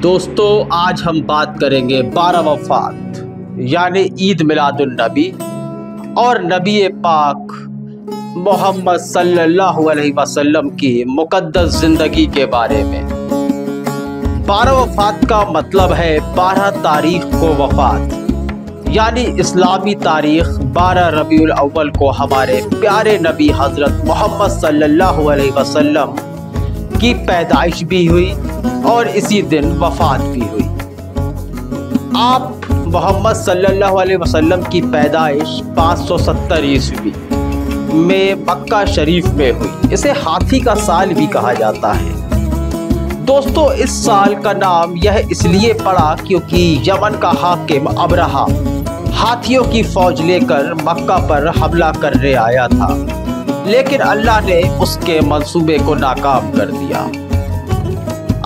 دوستو آج ہم بات کریں گے 12 وفات یعنی عید میلاد النبی اور نبی پاک محمد صلی اللہ علیہ وسلم کی مقدس زندگی کے بارے میں۔ 12 وفات کا مطلب ہے 12 تاریخ کو وفات، یعنی اسلامی تاریخ 12 ربیع الاول کو ہمارے پیارے نبی حضرت محمد صلی اللہ علیہ وسلم کی پیدائش بھی ہوئی اور اسی دن وفات بھی ہوئی۔ آپ محمد صلی اللہ علیہ وسلم کی پیدائش 570 عیسوی میں مکہ شریف میں ہوئی۔ اسے ہاتھی کا سال بھی کہا جاتا ہے۔ دوستو اس سال کا نام یہ اس لیے پڑا کیونکہ یمن کا حاکم ابرہہ ہاتھیوں کی فوج لے کر مکہ پر حملہ کرنے آیا تھا، لیکن اللہ نے اس کے منصوبے کو ناکام کر دیا۔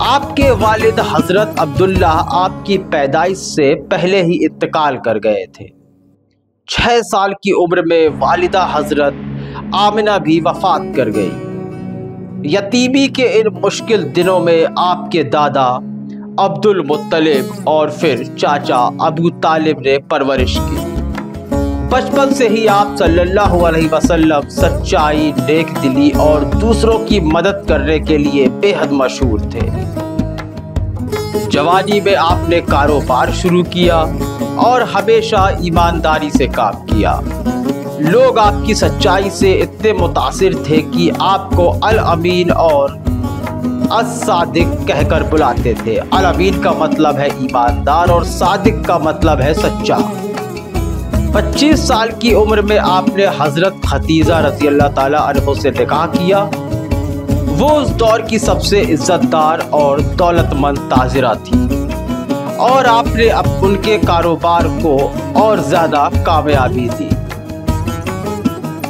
آپ کے والد حضرت عبداللہ آپ کی پیدائش سے پہلے ہی انتقال کر گئے تھے۔ 6 سال کی عمر میں والدہ حضرت آمنہ بھی وفات کر گئی۔ یتیمی کے ان مشکل دنوں میں آپ کے دادا عبد المطلب اور پھر چاچا ابو طالب نے پرورش کی۔ بچپن سے ہی آپ صلی اللہ علیہ وسلم سچائی، نیک دلی اور دوسروں کی مدد کرنے کے لیے بے حد مشہور تھے۔ جوانی میں آپ نے کاروبار شروع کیا اور ہمیشہ ایمانداری سے کام کیا۔ لوگ آپ کی سچائی سے اتنے متاثر تھے کہ آپ کو الامین اور الصادق کہہ کر بلاتے تھے۔ الامین کا مطلب ہے ایماندار اور صادق کا مطلب ہے سچا۔ 25 سال کی عمر میں آپ نے حضرت خدیجہ رضی اللہ تعالیٰ عنہ سے نکاح کیا۔ وہ اس دور کی سب سے عزت دار اور دولت مند تاجرہ تھی اور آپ نے اب ان کے کاروبار کو اور زیادہ کامیابی دی۔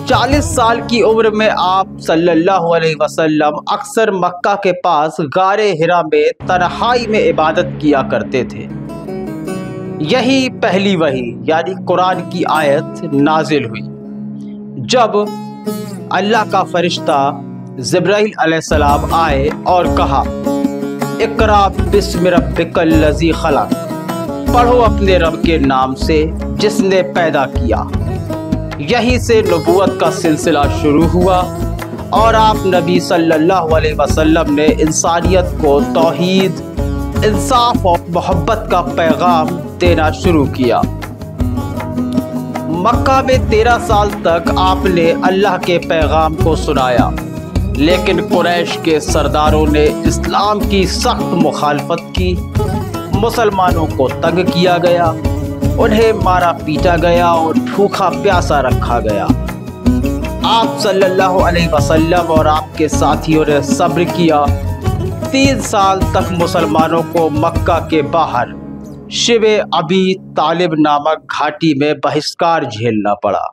40 سال کی عمر میں آپ صلی اللہ علیہ وسلم اکثر مکہ کے پاس غار حرا میں تنہائی میں عبادت کیا کرتے تھے۔ یہی پہلی وحی یعنی قرآن کی آیت نازل ہوئی جب اللہ کا فرشتہ جبرائیل علیہ السلام آئے اور کہا، اقرأ بسم ربک الذی خلق، پڑھو اپنے رب کے نام سے جس نے پیدا کیا۔ یہی سے نبوت کا سلسلہ شروع ہوا اور آپ نبی صلی اللہ علیہ وسلم نے انسانیت کو توحید، انصاف اور محبت کا پیغام دینا شروع کیا۔ مکہ میں 13 سال تک آپ نے اللہ کے پیغام کو سنایا، لیکن قریش کے سرداروں نے اسلام کی سخت مخالفت کی۔ مسلمانوں کو تنگ کیا گیا، انہیں مارا پیٹا گیا اور بھوکا پیاسا رکھا گیا۔ آپ صلی اللہ علیہ وسلم اور آپ کے ساتھیوں نے صبر کیا۔ 3 سال تک مسلمانوں کو مکہ کے باہر شب ابی طالب نامک گھاٹی میں بہشتگار جھیلنا پڑا۔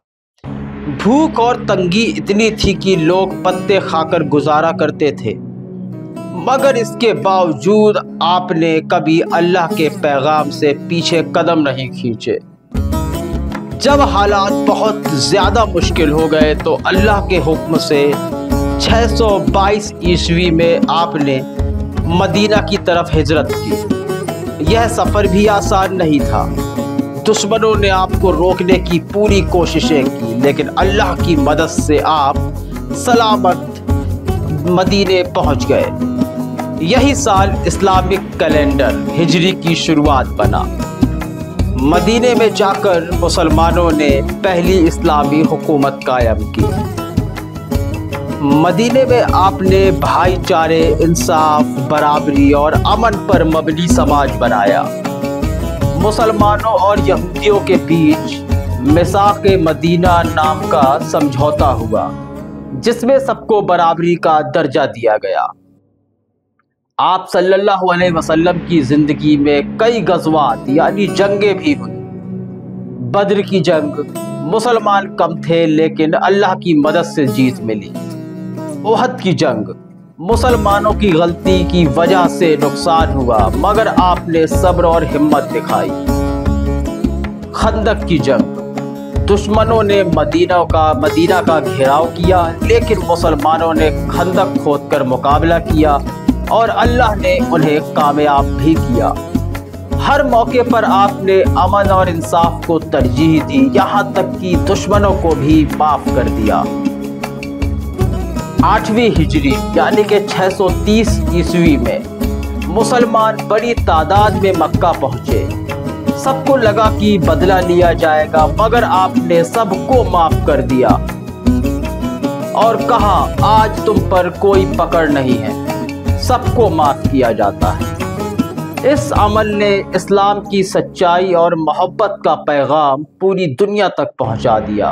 بھوک اور تنگی اتنی تھی کہ لوگ پتے کھا کر گزارا کرتے تھے، مگر اس کے باوجود آپ نے کبھی اللہ کے پیغام سے پیچھے قدم نہیں کھینچے۔ جب حالات بہت زیادہ مشکل ہو گئے تو اللہ کے حکم سے 622 عیسوی میں آپ نے مدینہ کی طرف ہجرت کی۔ یہ سفر بھی آسان نہیں تھا۔ دشمنوں نے آپ کو روکنے کی پوری کوششیں کی، لیکن اللہ کی مدد سے آپ سلامت مدینے پہنچ گئے۔ یہی سال اسلامک کیلنڈر ہجری کی شروعات بنا۔ مدینے میں جا کر مسلمانوں نے پہلی اسلامی حکومت قائم کی۔ مدینے میں آپ نے بھائی چارے، انصاف، برابری اور امن پر مبنی سماج بنایا۔ مسلمانوں اور یہودیوں کے بیچ میثاق مدینہ نام کا سمجھوتا ہوا، جس میں سب کو برابری کا درجہ دیا گیا۔ آپ صلی اللہ علیہ وسلم کی زندگی میں کئی غزوات یعنی جنگیں بھی ہوئی۔ بدر کی جنگ مسلمان کم تھے لیکن اللہ کی مدد سے جیت ملی۔ احد کی جنگ مسلمانوں کی غلطی کی وجہ سے نقصان ہوا، مگر آپ نے صبر اور ہمت دکھائی۔ خندق کی جنگ دشمنوں نے مدینہ کا گھیراؤ کیا، لیکن مسلمانوں نے خندق کھود کر مقابلہ کیا اور اللہ نے انہیں کامیاب بھی کیا۔ ہر موقع پر آپ نے امن اور انصاف کو ترجیح دی، یہاں تک کہ دشمنوں کو بھی معاف کر دیا۔ 8ویں ہجری یعنی کہ 630 عیسوی میں مسلمان بڑی تعداد میں مکہ پہنچے۔ سب کو لگا کہ بدلہ لیا جائے گا، مگر آپ نے سب کو معاف کر دیا اور کہا آج تم پر کوئی پکڑ نہیں ہے، سب کو معاف کیا جاتا ہے۔ اس عمل نے اسلام کی سچائی اور محبت کا پیغام پوری دنیا تک پہنچا دیا۔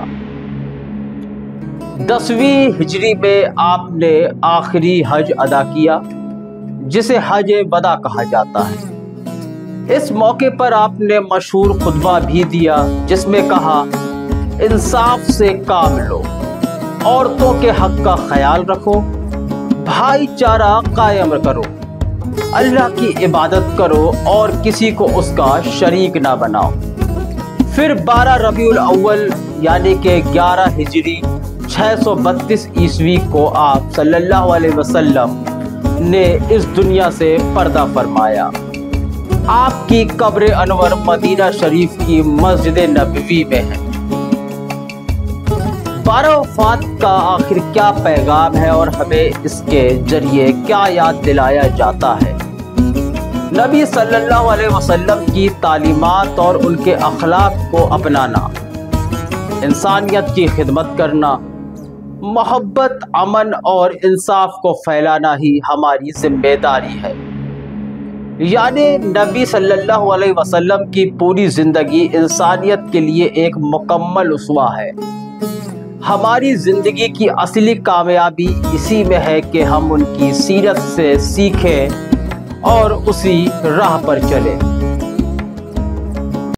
10ویں ہجری میں آپ نے آخری حج ادا کیا، جسے حج وداع کہا جاتا ہے۔ اس موقع پر آپ نے مشہور خطبہ بھی دیا، جس میں کہا انصاف سے کام لو، عورتوں کے حق کا خیال رکھو، بھائی چارہ قائم کرو، اللہ کی عبادت کرو اور کسی کو اس کا شریک نہ بناؤ۔ پھر 12 ربیع الاول یعنی کہ 11 ہجری 632 عیسوی کو آپ صلی اللہ علیہ وسلم نے اس دنیا سے پردہ فرمایا۔ آپ کی قبر انور مدینہ شریف کی مسجد نبوی میں ہے۔ 12 وفات کا آخر کیا پیغام ہے اور ہمیں اس کے ذریعے کیا یاد دلایا جاتا ہے؟ نبی صلی اللہ علیہ وسلم کی تعلیمات اور ان کے اخلاق کو اپنانا، انسانیت کی خدمت کرنا، محبت، امن اور انصاف کو پھیلانا ہی ہماری ذمہ داری ہے۔ یعنی نبی صلی اللہ علیہ وسلم کی پوری زندگی انسانیت کے لیے ایک مکمل اسوہ ہے۔ ہماری زندگی کی اصلی کامیابی اسی میں ہے کہ ہم ان کی سیرت سے سیکھیں اور اسی راہ پر چلیں۔